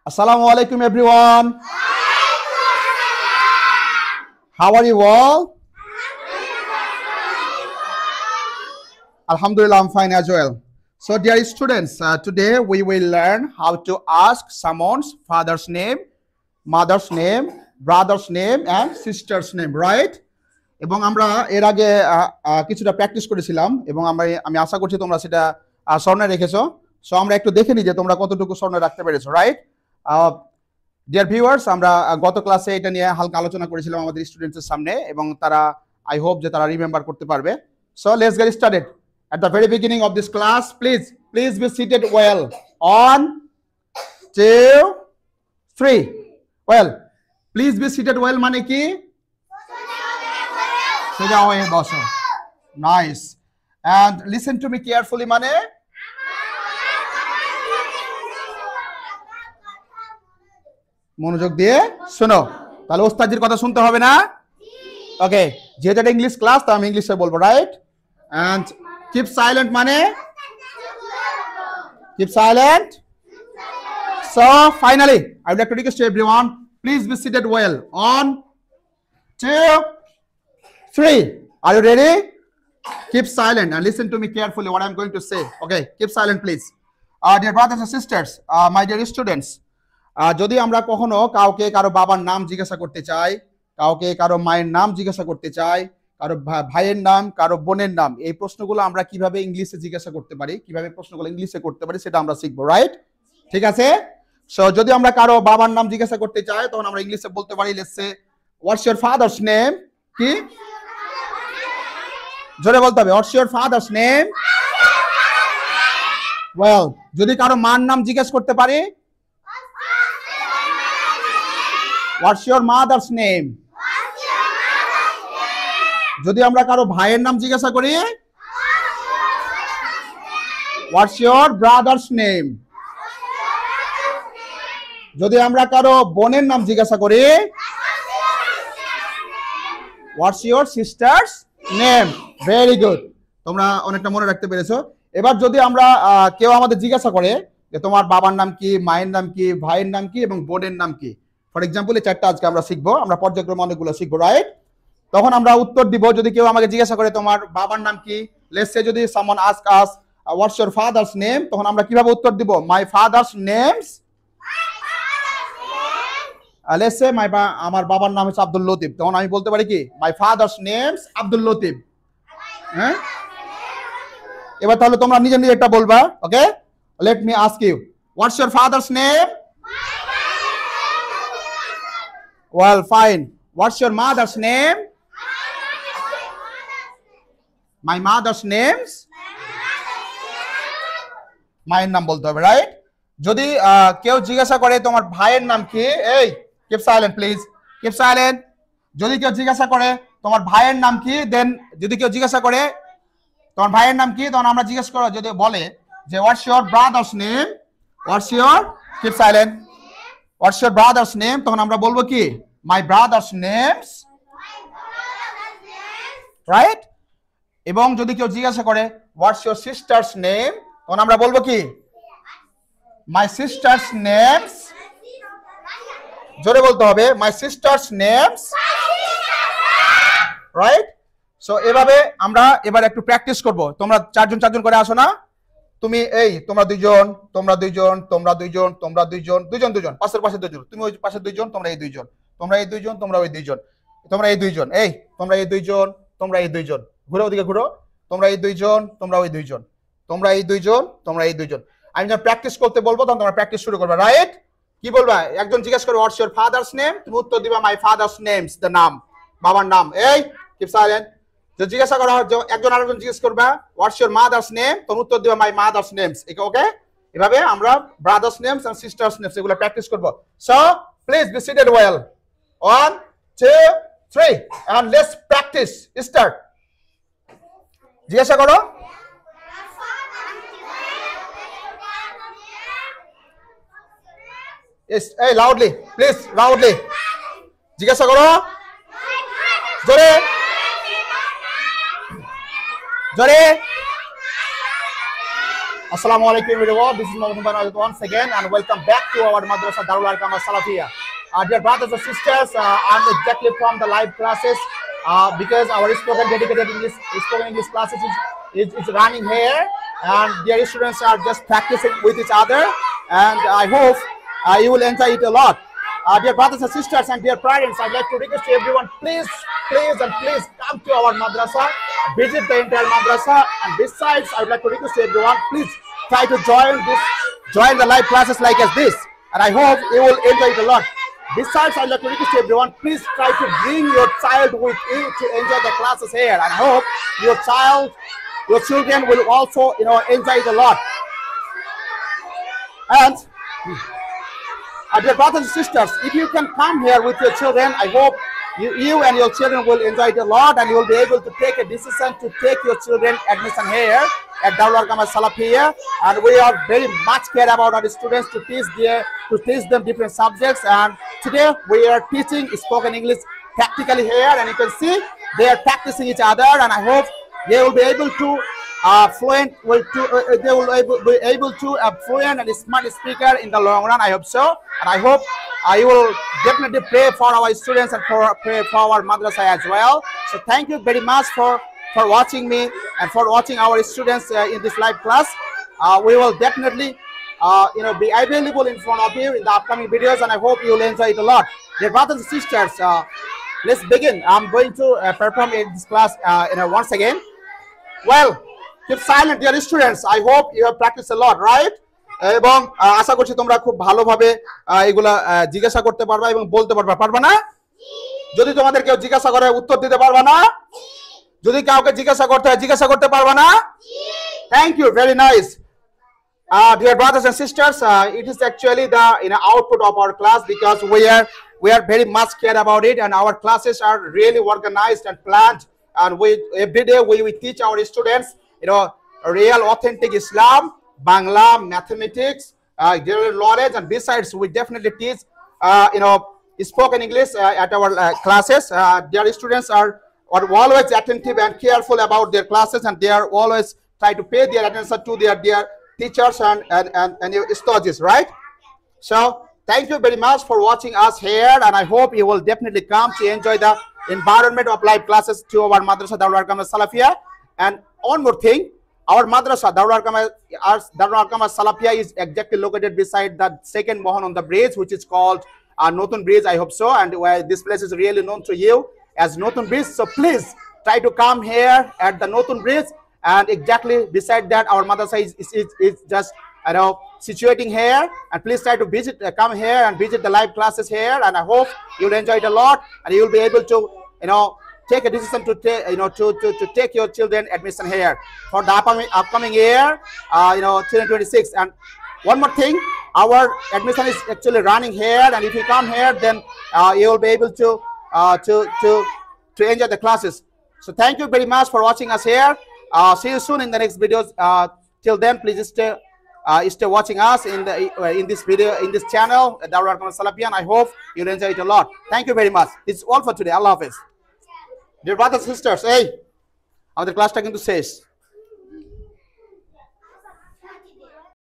Assalamu alaikum everyone. How are you all? Alhamdulillah, I'm fine as well. So dear students, today we will learn how to ask someone's father's name, mother's name, brother's name and sister's name, right? এবং আমরা এর আগে কিছুটা practice করেছিলাম এবং আমি আশা করছি তোমরা সেটা স্মরণে রেখেছো। সো আমরা একটু দেখে নিই যে তোমরা কতটুকু স্মরণে রাখতে পেরেছো, রাইট? ডিয়ার ভিউয়ার্স, আমরা গত ক্লাসে এটা নিয়ে হালকা আলোচনা করেছিলাম আমাদের স্টুডেন্টসের সামনে এবং তারা আই হোপ যে তারা রিমেম্বার করতে পারবে। So let's get started. At the very beginning of this class, please be seated well. 1, 2, 3. Well, please be seated well মানে কি? সোজা হয়ে বসো। Nice. And listen to me carefully মানে মনোযোগ দিয়ে শোনো। তাহলে ওস্তাদের কথা শুনতে হবে না? ওকে, যেহেতু এটা ইংলিশ ক্লাস তো আমি ইংলিশে বলবো, রাইট? And keep silent মানে keep silent. So finally I would like to request to everyone, please be seated well. 1, 2, 3. Are you ready? Keep silent and listen to me carefully what I'm going to say. Okay, keep silent please. Dear brothers and sisters, my dear students, যদি আমরা কখনো কাউকে কারো বাবার নাম জিজ্ঞাসা করতে চাই, কাউকে কারো মায়ের নাম জিজ্ঞাসা করতে চাই, কারো ভাইয়ের নাম, কারো বোনের নাম, এই প্রশ্নগুলো আমরা কিভাবে ইংলিশে জিজ্ঞাসা করতে পারি, কিভাবে প্রশ্নগুলো ইংলিশে করতে পারি সেটা আমরা শিখবো, রাইট? ঠিক আছে? সো যদি আমরা কারো বাবার নাম জিজ্ঞাসা করতে চাই তখন আমরা ইংলিশে বলতে পারি, let's say what's your father's name? কি জোরে বলতে হবে, হোয়াটস ইওর ফাদারস নেম? ওয়েল, যদি কারো মার নাম জিজ্ঞাসা করতে পারি, হোয়াটস ইওর মাদারস নেম? যদি আমরা কারো ভাইয়ের নাম জিজ্ঞাসা করি, হোয়াটস ইওর ব্রাদারস নেম? যদি আমরা কারো বোনের নাম জিজ্ঞাসা করি, what's your sisters name? Very good, তোমরা অনেকটা মনে রাখতে পেরেছো। এবার যদি আমরা কেউ আমাদের জিজ্ঞাসা করে যে তোমার বাবার নাম কি, মায়ের নাম কি, ভাইয়ের নাম কি এবং বোনের নাম কি, ফর এক্সাম্পল এই চারটা আজকে আমরা শিখবো, আমরা পর্যায়ক্রমে অনেকগুলো শিখবো, রাইট? তখন আমরা উত্তর দিব। যদি কেউ আমাকে জিজ্ঞাসা করে তোমার বাবার নাম কি, লেটস সে যদি someone ask us what's your father's name, তখন আমরা কিভাবে উত্তর দিব? মাই ফাদারস নেমস, লেটস সে আমার বাবার নাম হচ্ছে আব্দুল লতিফ, তখন আমি বলতে পারি কি my father's names Abdul Latif. হ্যাঁ, এবার তাহলে তোমরা নিজে নিজে একটা বলবা। Okay, let me ask you, what's your father's name? Well fine, what's your mother's name? My mother's names, মায়ের নাম বলতে হবে, রাইট? যদি কেউ জিজ্ঞাসা করে তোমার ভাইয়ের নাম কি, এই keep silent please, keep silent. যদি কেউ জিজ্ঞাসা করে তোমার ভাইয়ের নাম কি, দেন যদি কেউ জিজ্ঞাসা করে তোমার ভাইয়ের নাম কি, তখন আমরা জিজ্ঞাসা করব, যদি বলে যে what's your brother's name, what's your, keep silent, what's your brother's name, তখন আমরা বলবো কি মাই ব্রাদারস নেমস, রাইট? এবং যদি কেউ জিজ্ঞাসা করে হোয়াটস ইওর সিস্টারস নেম, তখন আমরা বলবো কি মাই সিস্টারস নেমস, জোরে বলতে হবে মাই সিস্টারস নেমস, রাইট? সো এভাবে আমরা এবার একটু প্র্যাকটিস করব। তোমরা চারজন করে আসো না, তুমি এই তোমরা দুইজন, তোমরা দুইজন, তোমরা দুইজন, তোমরা দুইজন, দুইজন, পাশের পাশে দুইজন, তুমি ওই পাশে দুইজন, তোমরা এই দুইজন, তোমরা এই দুইজন, তোমরা ওই দুইজন, তোমরা এই দুইজন, এই তোমরা এই দুইজন, তোমরা এই দুইজন, ঘুরো ওদিকে ঘুরো, তোমরা এই দুইজন, তোমরা ওই দুইজন, তোমরা এই দুইজন, তোমরা এই দুইজন। আমি যখন প্র্যাকটিস করতে বলবো তখন তোমরা প্র্যাকটিস শুরু করবে, রাইট? কি বলবা? একজন জিজ্ঞেস করে হোয়াটস ইওর ফাদারস নেম, তুমি উত্তর দিবা মাই ফাদারস নেমস, দ্য নাম, বাবার নাম। এই কিপ সাইলেন্ট। যদি জিজ্ঞাসা করা হয় একজন আরেকজন জিজ্ঞেস করবা হোয়াটস ইওর মাদারস নেম, তখন উত্তর দিবা মাই মাদারস নেমস। ওকে, এভাবে আমরা brothers names and sisters names এগুলো প্র্যাকটিস করব। So please be seated well. 1, 2, 3 and let's practice. Start. জিজ্ঞাসা করো। Yes, hey, loudly, please, loudly. জিজ্ঞাসা করো জোরে জোরে। Assalamu alaikum everyone. This is Mohammed Banazat once again, and welcome back to our Madrasa Darul Arqam Salafia. Dear brothers and sisters, I'm exactly from the live classes because our spoken dedicated spoken English classes is running here, and dear students are just practicing with each other, and I hope you will enjoy it a lot. Dear brothers and sisters and dear parents, I'd like to request to everyone, please come to our madrasa, visit the entire madrasa, and besides, I'd like to request to everyone, please try to join the live classes like as this, and I hope you will enjoy it a lot. Besides, I'd like to request to everyone, please try to bring your child with you to enjoy the classes here, and I hope your children will also, enjoy it a lot. And dear brothers and sisters, if you can come here with your children, I hope you and your children will enjoy it a lot, and you will be able to take a decision to take your children admission here at Darul Arqam Salafia. And we are very much care about our students to teach them different subjects. And today we are teaching spoken English practically here, and you can see they are practicing each other, and I hope they will be able to fluent and smart speaker in the long run. I hope so, and I hope you will definitely pray for our students and pray for our madrasa as well. So thank you very much for watching me and for watching our students in this live class. We will definitely be available in front of you in the upcoming videos, and I hope you will enjoy it a lot. Dear brothers and sisters, let's begin. I'm going to perform in this class once again. Well, keep silent, dear students. I hope you have practiced a lot, right? এবং আশা করছি তোমরা খুব ভালোভাবে এগুলা জিজ্ঞাসা করতে পারবা এবং বলতে পারবা না? যদি তোমাদের কেউ জিজ্ঞাসা করে উত্তর দিতে পারবা না? যদি কাউকে জিজ্ঞাসা করতে পারবা না? Thank you, very nice. Dear brothers and sisters, it is actually the output of our class, because we are very much care about it, and our classes are really organized and planned, and every day we teach our students real authentic Islam, Bangla, mathematics, general knowledge, and besides we definitely teach spoken English at our classes. Their students are always attentive and careful about their classes, and they are always try to pay their attention to their teachers and studies, right? So thank you very much for watching us here, and I hope you will definitely come to enjoy the environment of live classes to our Madrasa Darul Arqam Salafia. And one more thing, our madrasa Darul Arqam Salafia is exactly located beside the second Mohan on the bridge, which is called Notun Bridge. I hope so, and this place is really known to you as Notun Bridge. So please try to come here at the Notun Bridge, and exactly beside that our madrasa is just situating here. And please try to come here and visit the live classes here, and I hope you'll enjoy it a lot, and you'll be able to take a decision to take your children admission here for the upcoming year 2026. And one more thing, our admission is actually running here, and if you come here, then you will be able to enjoy the classes. So thank you very much for watching us here. See you soon in the next videos. Till then, please stay watching us in this channel, Darul Arqam Salafia, and I hope you'll enjoy it a lot. Thank you very much. It's all for today. Allah Hafiz. Dear brothers and sisters, hey, আমাদের ক্লাসটা কিন্তু শেষ।